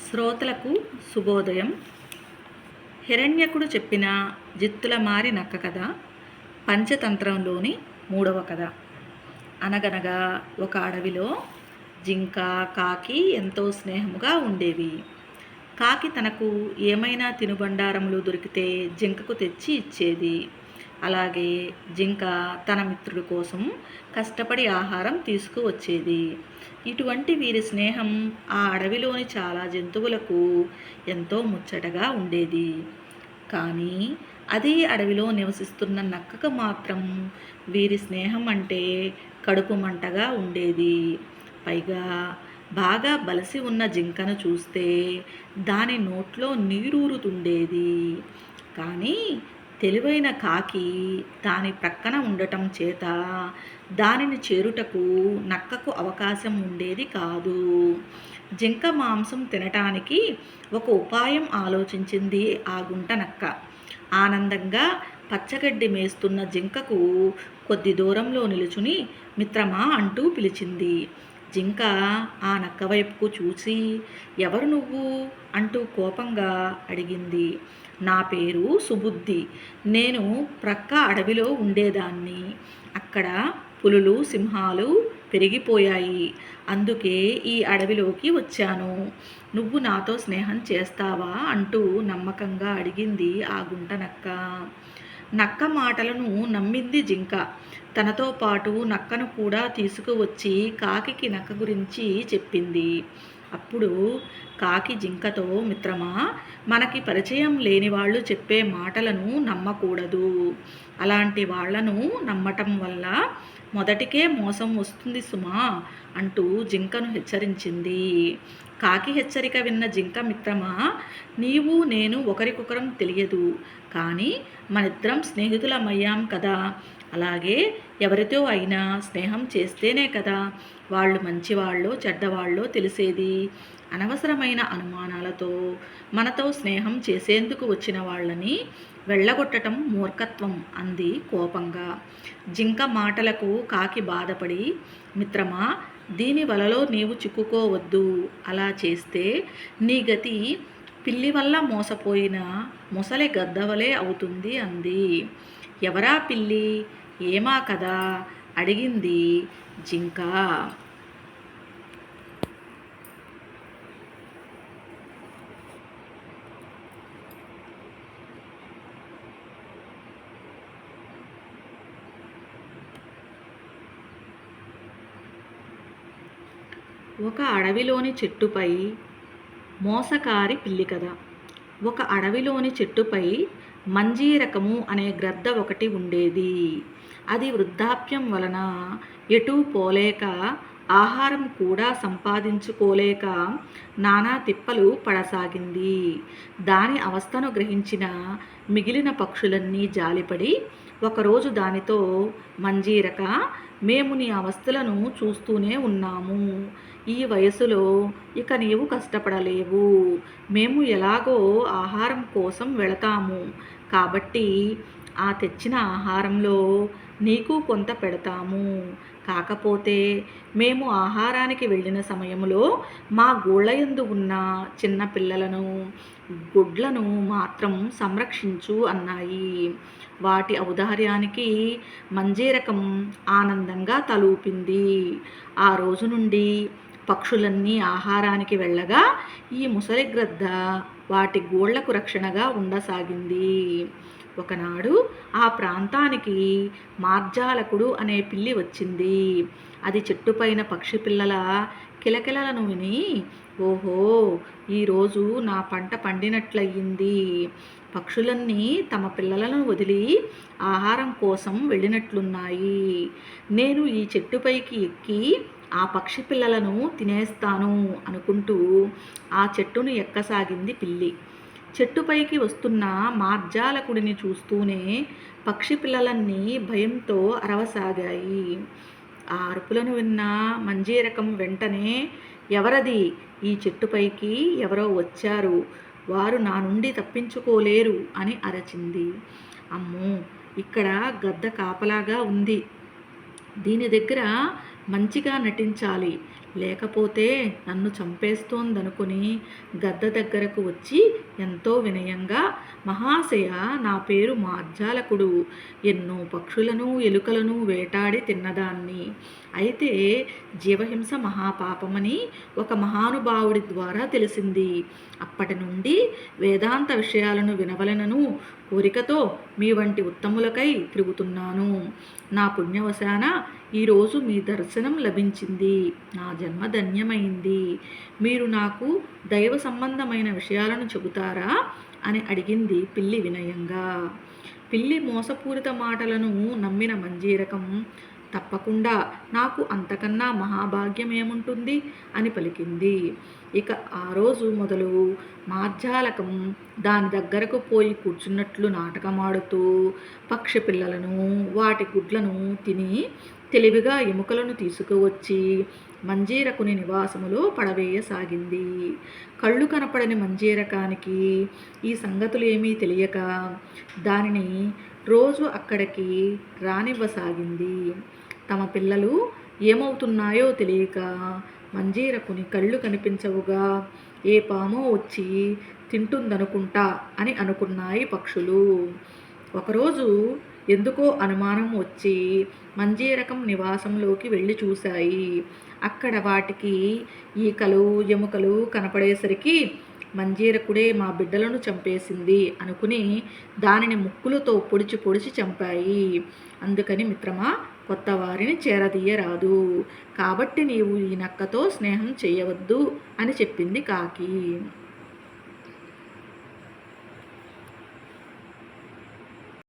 శ్రోతలకు శుభోదయం. హిరణ్యకుడు చెప్పిన జిత్తుల మారి నక్క కథ పంచతంత్రంలోని 3వ కథ. అనగనగా ఒక అడవిలో జింక, కాకి ఎంతో స్నేహముగా ఉండేవి. కాకి తనకు ఏమైనా తినుబండారములు దొరికితే జింకకు తెచ్చి ఇచ్చేది. అలాగే జింక తన మిత్రుడి కోసం కష్టపడి ఆహారం తీసుకువచ్చేది. ఇటువంటి వీరి స్నేహం ఆ అడవిలోని చాలా జంతువులకు ఎంతో ముచ్చటగా ఉండేది. కానీ అదే అడవిలో నివసిస్తున్న నక్కకు మాత్రం వీరి స్నేహం అంటే కడుపు మంటగా ఉండేది. పైగా బాగా బలసి ఉన్న జింకను చూస్తే దాని నోట్లో నీరూరుతుండేది. కానీ తెలివైన కాకి దాని ప్రక్కన ఉండటం చేత దానిని చేరుటకు నక్కకు అవకాశం ఉండేది కాదు. జింక మాంసం తినటానికి ఒక ఉపాయం ఆలోచించింది ఆ గుంట నక్క. ఆనందంగా పచ్చగడ్డి మేస్తున్న జింకకు కొద్ది దూరంలో నిలుచుని మిత్రమా అంటూ పిలిచింది. జింక ఆ నక్క వైపుకు చూసి, ఎవరు నువ్వు అంటూ కోపంగా అడిగింది. నా పేరు సుబుద్ధి. నేను ప్రక్క అడవిలో ఉండేదాన్ని. అక్కడ పులులు, సింహాలు పెరిగిపోయాయి. అందుకే ఈ అడవిలోకి వచ్చాను. నువ్వు నాతో స్నేహం చేస్తావా అంటూ నమ్మకంగా అడిగింది ఆ గుంట నక్క. నక్క మాటలను నమ్మింది జింక. తనతో పాటు నక్కను కూడా తీసుకువచ్చి కాకికి నక్క గురించి చెప్పింది. అప్పుడు కాకి జింకతో, మిత్రమా, మనకి పరిచయం లేని వాళ్ళు చెప్పే మాటలను నమ్మకూడదు. అలాంటి వాళ్లను నమ్మటం వల్ల మొదటికే మోసం వస్తుంది సుమా అంటూ జింకను హెచ్చరించింది. కాకి హెచ్చరిక విన్న జింక, మిత్రమా, నీవు నేను ఒకరికొకరం తెలియదు, కానీ మనిద్దరం స్నేహితులమయ్యాం కదా. అలాగే ఎవరితో అయినా స్నేహం చేస్తేనే కదా వాళ్ళు మంచివాళ్ళో చెడ్డవాళ్ళో తెలిసేది. అనవసరమైన అనుమానాలతో మనతో స్నేహం చేసేందుకు వచ్చిన వాళ్ళని వెళ్ళగొట్టడం మూర్ఖత్వం అంది కోపంగా. జింక మాటలకు కాకి బాధపడి, మిత్రమా, దీని వలలో నీవు చిక్కుకోవద్దు. అలా చేస్తే నీ గతి పిల్లి వల్ల మోసపోయిన ముసలి గద్దవలే అవుతుంది అంది. ఎవరా పిల్లి, ఏమా కదా అడిగింది జింక. ఒక అడవిలోని చెట్టుపై మోసకారి పిల్లి కథ. ఒక అడవిలోని చెట్టుపై మంజీరకము అనే గ్రద్ద ఒకటి ఉండేది. అది వృద్ధాప్యం వలన ఎటూ పోలేక ఆహారం కూడా సంపాదించుకోలేక నానా తిప్పలు పడసాగింది. దాని అవస్థను గ్రహించిన మిగిలిన పక్షులన్నీ జాలిపడి ఒకరోజు దానితో, మంజీరక, మేము నీ అవస్థలను చూస్తూనే ఉన్నాము. ఈ వయసులో ఇక నీవు కష్టపడలేవు. మేము ఎలాగో ఆహారం కోసం వెళతాము కాబట్టి ఆ తెచ్చిన ఆహారంలో నీకు కొంత పెడతాము. కాకపోతే మేము ఆహారానికి వెళ్ళిన సమయంలో మా గూళ్ళయందు ఉన్న చిన్న పిల్లలను, గుడ్లను మాత్రం సంరక్షించు అన్నాయి. వాటి ఔదార్యానికి మంజీరకం ఆనందంగా తలూపింది. ఆ రోజు నుండి పక్షులన్నీ ఆహారానికి వెళ్ళగా ఈ ముసలిగ్రద్ద వాటి గూళ్లకు రక్షణగా ఉండసాగింది. ఒకనాడు ఆ ప్రాంతానికి మార్జాలకుడు అనే పిల్లి వచ్చింది. అది చెట్టుపైన పక్షి పిల్లల కిలకిలలను విని, ఓహో, ఈరోజు నా పంట పండినట్లయింది. పక్షులన్నీ తమ పిల్లలను వదిలి ఆహారం కోసం వెళ్ళినట్లున్నాయి. నేను ఈ చెట్టుపైకి ఎక్కి ఆ పక్షి పిల్లలను తినేస్తాను అనుకుంటూ ఆ చెట్టును ఎక్కసాగింది పిల్లి. చెట్టుపైకి వస్తున్న మార్జాలకుడిని చూస్తూనే పక్షి పిల్లలన్నీ భయంతో అరవసాగాయి. ఆ అరుపులను విన్న మంజీరకం వెంటనే, ఎవరది? ఈ చెట్టుపైకి ఎవరో వచ్చారు. వారు నా నుండి తప్పించుకోలేరు అని అరచింది. అమ్మో, ఇక్కడ గద్ద కాపలాగా ఉంది. దీని దగ్గర మంచిగా నటించాలి, లేకపోతే నన్ను చంపేస్తోందనుకుని గద్ద దగ్గరకు వచ్చి ఎంతో వినయంగా, మహాశయ, నా పేరు మార్జాలకుడు. ఎన్నో పక్షులను ఎలుకలను వేటాడి తిన్నదాన్ని. అయితే జీవహింస మహాపాపమని ఒక మహానుభావుడి ద్వారా తెలిసింది. అప్పటి నుండి వేదాంత విషయాలను వినవలెనను కోరికతో మీ వంటి ఉత్తములకై తిరుగుతున్నాను. నా పుణ్యవశాన ఈరోజు మీ దర్శనం లభించింది. నా జన్మ ధన్యమైంది. మీరు నాకు దైవ సంబంధమైన విషయాలను చెబుతారా అని అడిగింది పిల్లి వినయంగా. పిల్లి మోసపూరిత మాటలను నమ్మిన మంజీరకం, తప్పకుండా, నాకు అంతకన్నా మహాభాగ్యమేముంటుంది అని పలికింది. ఇక ఆ రోజు మొదలు మార్జాలకం దాని దగ్గరకు పోయి కూర్చున్నట్లు నాటకమాడుతూ పక్షి పిల్లలను, వాటి గుడ్లను తిని తెలివిగా ఎముకలను తీసుకువచ్చి మంజీరకుని నివాసములో పడవేయసాగింది. కళ్ళు కనపడని మంజీరకానికి ఈ సంగతులేమీ తెలియక దానిని రోజు అక్కడికి రానివ్వసాగింది. తమ పిల్లలు ఏమవుతున్నాయో తెలియక మంజీరకుని కళ్ళు కనిపించవుగా, ఏ పామో వచ్చి తింటుందనుకుంటా అని అనుకున్నాయి పక్షులు. ఒకరోజు ఎందుకో అనుమానం వచ్చి మంజీరకం నివాసంలోకి వెళ్ళి చూశాయి. అక్కడ వాటికి ఈకలు ఎముకలు కనపడేసరికి మంజీరకుడే మా బిడ్డలను చంపేసింది అనుకుని దానిని ముక్కులతో పొడిచి పొడిచి చంపాయి. అందుకని మిత్రమా, కొత్త వారిని చేరదీయరాదు. కాబట్టి నీవు ఈ నక్కతో స్నేహం చేయవద్దు అని చెప్పింది కాకి.